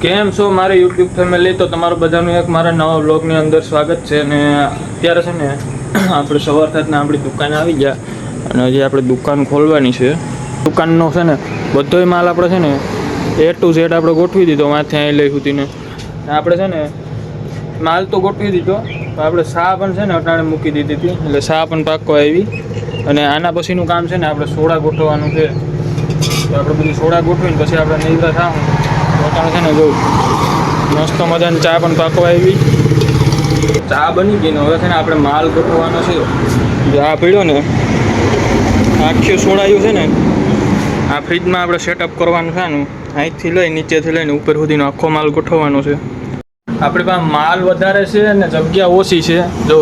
કેમ છો મારી યુટ્યુબ ફેમિલી? તો તમારું બધાનું એક મારા નવા વ્લોગની અંદર સ્વાગત છે. અને અત્યારે છે ને આપણે સવાર થતાં આપણી દુકાને આવી ગયા અને હજી આપણે દુકાન ખોલવાની છે. દુકાનનો છે ને બધોય માલ આપણે છે ને A to Z આપણે ગોઠવી દીધો માથે અહીં લઈ સુધીને. આપણે છે ને માલ તો ગોઠવી દીધો, આપણે સા પણ છે ને અટાણે મૂકી દીધી હતી, એટલે સા પણ પાકવા આવી. અને આના પછીનું કામ છે ને આપણે સોડા ગોઠવવાનું છે. તો આપણે બધી સોડા ગોઠવીને પછી આપણે નિર્ધાર થાવું. પોતાનું છે ને જો મસ્ત મજાની ચા પણ પાકવા આવી. ચા બની ગઈ ને હવે છે ને આપણે માલ ગોઠવવાનો છે. જે આ પીડ્યો ને આખું સોડાયું છે ને આ ફ્રીજમાં આપણે સેટઅપ કરવાનું છે. આનું અહીંથી લઈ નીચેથી લઈને ઉપર સુધીનો આખો માલ ગોઠવવાનો છે. આપણી પાસે માલ વધારે છે ને જગ્યા ઓછી છે. જો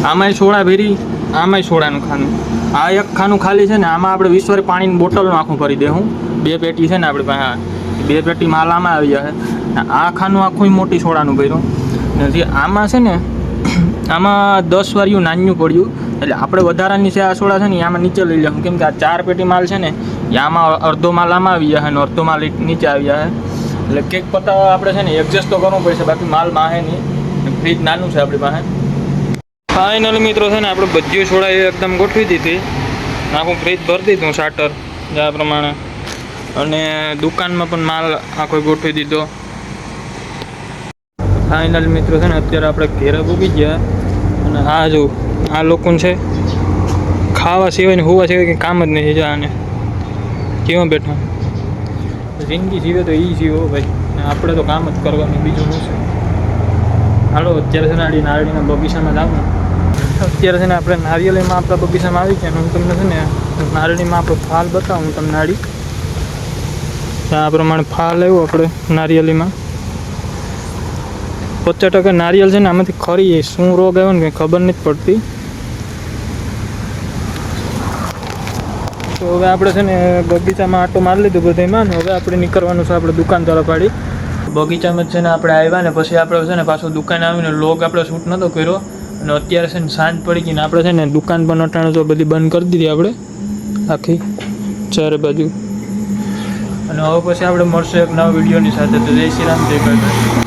આમાંય સોડા ભેરી, આમાંય સોડાનું ખાનું. આ એક ખાનું ખાલી છે ને આમાં આપણે 20 વાળી પાણીની બોટલનું આખું ભરી દઉં. 2 પેટી છે ને આપણી પાસે, 2 પેટી માલ આમાં આવી જાય. આ ખાનું આખું મોટી સોડાનું ભર્યું. જે આમાં છે ને આમાં 10 વાળીયું નાનું પડ્યું, એટલે આપણે વધારાની છે આ સોડા છે ને આમાં નીચે લઈ લઉં. કેમ કે આ 4 પેટી માલ છે ને એ આમાં અડધો માલ આમાં આવી જાય અને અડધો માલ નીચે આવી જાય. એટલે કેક પતાવવા આપણે છે ને એડજસ્ટ તો કરવું પડશે, બાકી માલ માહે નહીં. ફ્રીજ નાનું છે આપણી પાસે. ફાઇનલ મિત્રો છે ને આપણે બધી સોડા એકદમ ગોઠવી દીધી. આખું ફ્રીજ ભરી દીધું સ્ટાર્ટર આ પ્રમાણે. અને દુકાનમાં પણ માલ આખો ગોઠવી દીધો. ફાઇનલ મિત્રો છે ને અત્યારે આપણે ઘેરે ભૂગી ગયા. અને આ જો આ લોકોને છે ખાવા સિવાય ને હોવા સિવાય કંઈ કામ જ નથી. આને કેવા બેઠા જિંદગી જીવે તો એ જીવો ભાઈ, આપણે તો કામ જ કરવાનું, બીજું શું છે. હાલો અત્યારે છે ને નારળીના બગીચામાં જાઉં. અત્યારે છે ને આપણે નારિયેળીમાં આપણા બગીચામાં આવી ગયા. હું તમને છે ને નારળીમાં આપણો ફાલ બતાવું તમને. નાળી આ પ્રમાણે ફાલ આવ્યો આપણે નારિયેળીમાં. 50% નારિયેળ છે ને આમાંથી ખરી જાય. શું રોગ આવ્યો ને કંઈ ખબર નથી પડતી. તો હવે આપણે છે ને બગીચામાં આટો મારી લીધો બધામાં ને હવે આપણે નીકળવાનું છે આપણે દુકાન તરફ પાડી. બગીચામાં છે ને આપણે આવ્યા ને પછી આપણે છે ને પાછો દુકાને આવીને લોગ આપણે શૂટ નહોતો કર્યો. અને અત્યારે છે ને સાંજ પડી ગઈ ને આપણે છે ને દુકાન પણ અટાણે તો બધી બંધ કરી દીધી આપણે આખી ચારે બાજુ. અને હવે પછી આપણે મળશું એક નવા વિડીયોની સાથે. તો જય શ્રી રામ, જય ભાઈ.